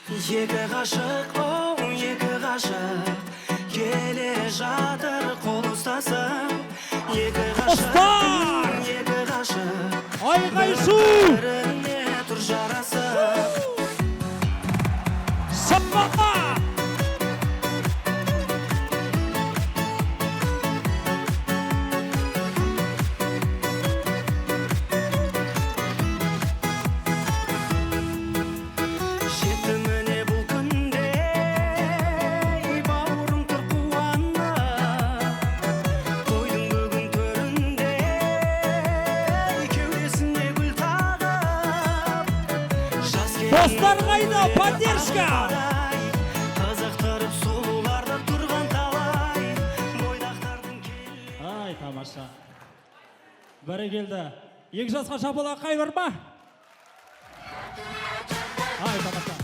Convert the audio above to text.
Екі ғашық, оу, екі ғашық келе жатыр қол ұстасып. Екі ғашық, екі ғашық Айқай-шу! біріне тұр жарасып. Саппаға! Жетті міне бұл күнде, бауырым тұр қуанып. Тойдың бүгін төрінде, кеудесіне гүл тағып. Жас Достар қайда, поддержка! Қызықтырып сұлуларды тұрған талай, бойдақтардың келе. Ай, тамаша. Бәрекелді. Екі жасқа шапалақ қайыр ма? Ай, тамаша.